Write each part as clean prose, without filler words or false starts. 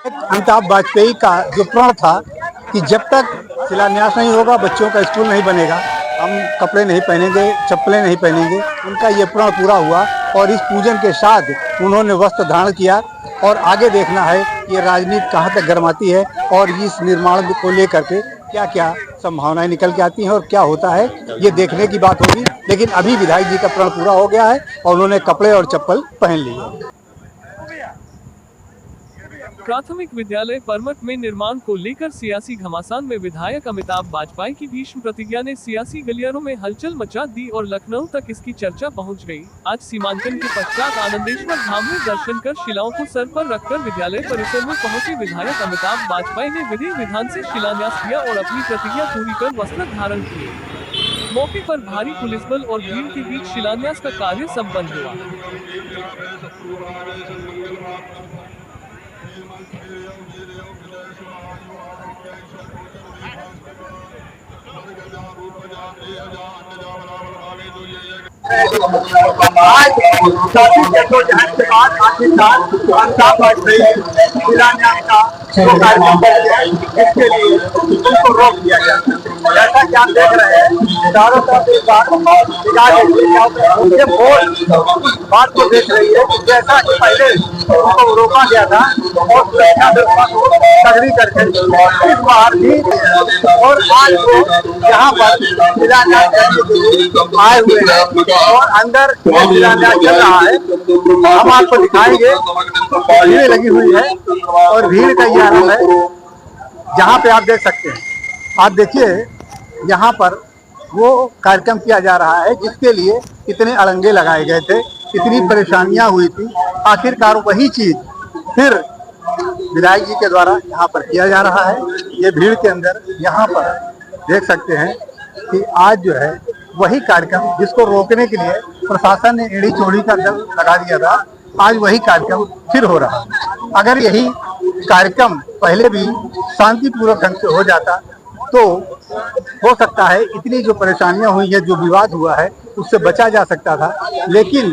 अमिताभ वाजपेयी का जो प्रण था कि जब तक शिलान्यास नहीं होगा, बच्चों का स्कूल नहीं बनेगा, हम कपड़े नहीं पहनेंगे, चप्पलें नहीं पहनेंगे, उनका ये प्रण पूरा हुआ। और इस पूजन के साथ उन्होंने वस्त्र धारण किया। और आगे देखना है ये राजनीति कहाँ तक गर्माती है और इस निर्माण को लेकर के क्या क्या संभावनाएं निकल के आती हैं और क्या होता है, ये देखने की बात होगी। लेकिन अभी विधायक जी का प्रण पूरा हो गया है और उन्होंने कपड़े और चप्पल पहन लिए। प्राथमिक विद्यालय परमठ में निर्माण को लेकर सियासी घमासान में विधायक अमिताभ वाजपेयी की भीष्म प्रतिज्ञा ने सियासी गलियारों में हलचल मचा दी और लखनऊ तक इसकी चर्चा पहुंच गई। आज सीमांकन के पश्चात आनंदेश्वर धाम में दर्शन कर शिलाओं को सर पर रखकर विद्यालय परिसर में पहुंचे विधायक अमिताभ वाजपेयी ने विधि विधान से शिलान्यास किया और अपनी प्रतिज्ञा पूरी कर वस्त्र धारण किए। मौके पर भारी पुलिस बल और भीड़ के बीच शिलान्यास का कार्य संपन्न हुआ। आज जद्दोजहद के बाद आखिरकार अमिताभ वाजपेयी शिलान्यास का जो कार्यक्रम है इसके लिए उनको रोक दिया गया। जैसा कि आप देख रहे हैं चारों तरफ एक बात बात को देख रही है कि जैसा कि पहले उनको रोका गया था और सुरक्षा व्यवस्था को तगड़ी करके इस बार भी और आज वो यहाँ पर शिलान्यास करने के लिए आए हुए हैं और अंदर शिलान्यास चल रहा है। हम आपको दिखाएंगे, भीड़ लगी हुई है और भीड़ का ये आरंभ है जहाँ पे आप देख सकते हैं। आप देखिए यहाँ पर वो कार्यक्रम किया जा रहा है जिसके लिए इतने अड़ंगे लगाए गए थे, इतनी परेशानियां हुई थी। आखिरकार वही चीज फिर विधायक जी के द्वारा यहाँ पर किया जा रहा है। ये भीड़ के अंदर यहाँ पर देख सकते हैं कि आज जो है वही कार्यक्रम जिसको रोकने के लिए प्रशासन ने एड़ी चोड़ी का दल लगा दिया था, आज वही कार्यक्रम फिर हो रहा है। अगर यही कार्यक्रम पहले भी शांतिपूर्वक ढंग से हो जाता तो हो सकता है इतनी जो परेशानियां हुई है, जो विवाद हुआ है, उससे बचा जा सकता था। लेकिन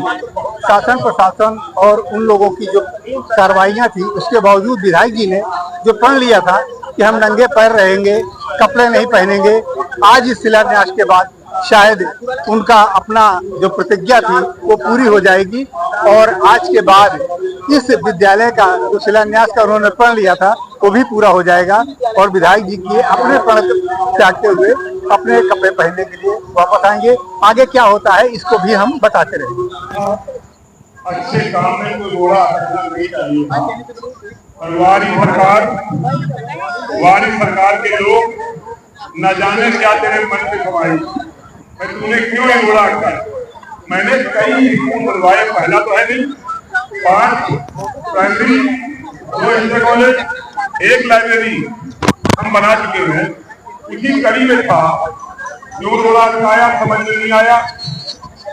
शासन प्रशासन और उन लोगों की जो कार्रवाइयां थी उसके बावजूद विधायक जी ने जो प्रण लिया था कि हम नंगे पैर रहेंगे, कपड़े नहीं पहनेंगे, आज इस शिलान्यास के बाद शायद उनका अपना जो प्रतिज्ञा थी वो पूरी हो जाएगी। और आज के बाद इस विद्यालय का जो शिलान्यास का उन्होंने प्रण लिया था वो भी पूरा हो जाएगा और विधायक जी की अपने प्रण त्यागते हुए अपने कपड़े पहनने के लिए वापस आएंगे। आगे क्या होता है इसको भी हम बताते रहेंगे। अच्छे काम में कोई रोड़ा नहीं चाहिए। और वारी सरकार के लोग न जाने क्या तेरे मन में कमाई, तूने क्यों ये रोड़ा अटकाया। मैंने कई स्कूल बनवाए, पहला तो है नहीं, 5 प्राइमरी, 2 इंटर कॉलेज, 1 लाइब्रेरी हम बना चुके हैं। इसी कड़ी में था जो रोड़ा अटकाया, समझ में नहीं आया।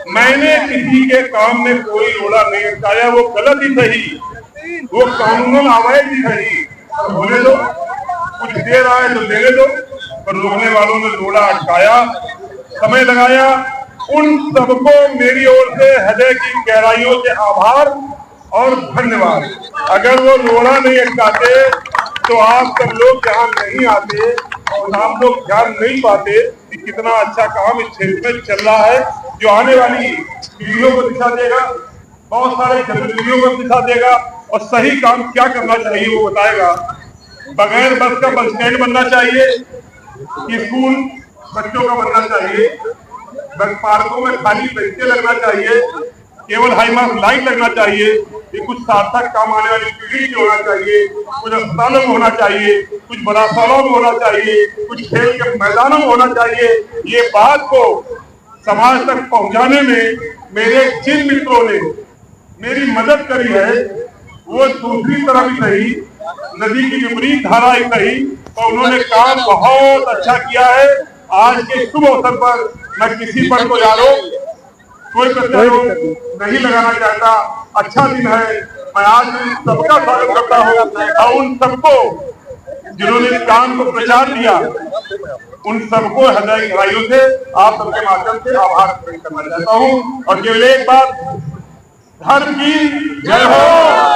मैंने किसी के काम में कोई रोड़ा नहीं अटकाया, वो गलत ही सही, वो कानूनन अवैध ही सही, होने दो, कुछ दे रहा है तो देने दो। पर रोकने वालों ने रोड़ा अटकाया, समय लगाया, उन सबको मेरी ओर से हृदय की गहराइयों से आभार और धन्यवाद। अगर वो रोड़ा नहीं अटकाते तो आप सब लोग यहाँ नहीं आते और आप लोग ध्यान नहीं पाते कि कितना अच्छा काम इस क्षेत्र में चल रहा है, जो आने वाली पीढ़ियों को दिखा देगा, बहुत सारे जनप्रतिनिधियों को दिखा देगा और सही काम क्या करना चाहिए वो बताएगा। बगैर बस का बस स्टैंड बनना चाहिए, स्कूल बच्चों का बनना चाहिए, पार्कों में खाली बेंचें लगना चाहिए, केवल हाई मार्क लाइट लगना चाहिए, ये कुछ सार्थक काम आने वाली पीढ़ी में होना चाहिए, कुछ अस्पतालों में होना चाहिए, कुछ बरासालों में होना चाहिए, कुछ खेल के मैदानों में होना चाहिए। ये बात को समाज तक पहुंचाने में मेरे जिन मित्रों ने मेरी मदद करी है वो दूसरी तरफ ही सही, नदी की विपरीत धारा ही सही, तो उन्होंने काम बहुत अच्छा किया है। आज के शुभ अवसर पर मैं किसी पर कोई आरोप, कोई प्रत्यारोप नहीं लगाना चाहता। अच्छा दिन है, मैं आज सबका स्वागत करता हूँ और उन सबको जिन्होंने इस काम को प्रचार दिया, उन सबको हृदय गहराइयों से आप सबके माध्यम से आभार व्यक्त करना चाहता हूँ। और केवल एक बात, धर्म की जय हो,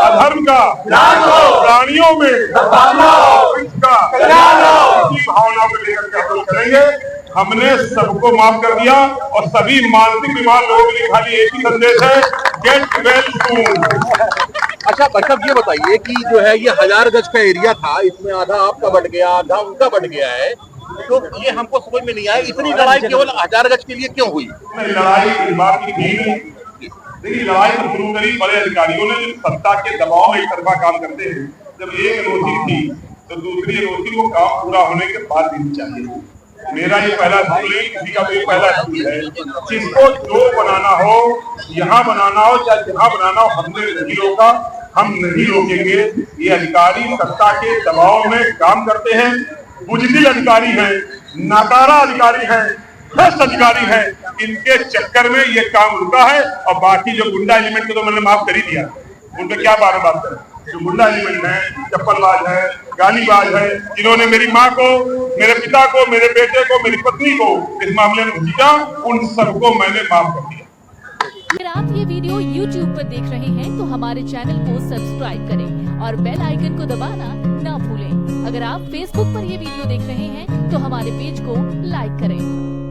अधर्म का विनाश हो, प्राणियों में सद्भावना हो, इसका कल्याण हो, इसी भावना को लेकर के हम लोग करेंगे। हमने सबको माफ कर दिया और सभी मानसिक बीमार लोगों के लिए खाली एक ही संदेश है, गेट वेल सून। अच्छा भाई साहब ये बताइए कि जो है ये 1000 गज का एरिया था, इसमें आधा आपका बट गया, आधा उनका बट गया है, तो ये हमको समझ में नहीं आया इतनी लड़ाई केवल 1000 गज के लिए क्यों हुई? लड़ाई इस बात की थी, देखिए लड़ाई तो शुरू करी बड़े अधिकारियों ने, जो सत्ता के दबाव में एक तरफा काम करते हैं। जब एक एनओसी थी तो दूसरी एनओसी को काम पूरा होने के बाद देनी चाहिए। मेरा ये पहला स्कूल है, किसी का भी पहला स्कूल है। जिसको जो बनाना हो, यहाँ बनाना हो चाहे जहाँ बनाना हो, हमने नहीं रोका, हम नहीं रोकेंगे। ये अधिकारी सत्ता के दबाव में काम करते हैं, बुजदिल अधिकारी हैं, नाकारा अधिकारी हैं, भ्रष्ट अधिकारी हैं। इनके चक्कर में ये काम रुका है। और बाकी जो गुंडा एलिमेंट को तो मैंने माफ कर ही दिया, उन पर क्या बार बात करें। जो गुंडा एलिमेंट है, चप्पलबाज है, गालीबाज है, जिन्होंने मेरी माँ को, मेरे पिता को, मेरे बेटे को, मेरी पत्नी को इस मामले में घसीटा, उन सबको मैंने माफ कर दिया। अगर आप ये वीडियो YouTube पर देख रहे हैं तो हमारे चैनल को सब्सक्राइब करें और बेल आइकन को दबाना ना भूलें। अगर आप Facebook पर ये वीडियो देख रहे हैं तो हमारे पेज को लाइक करें।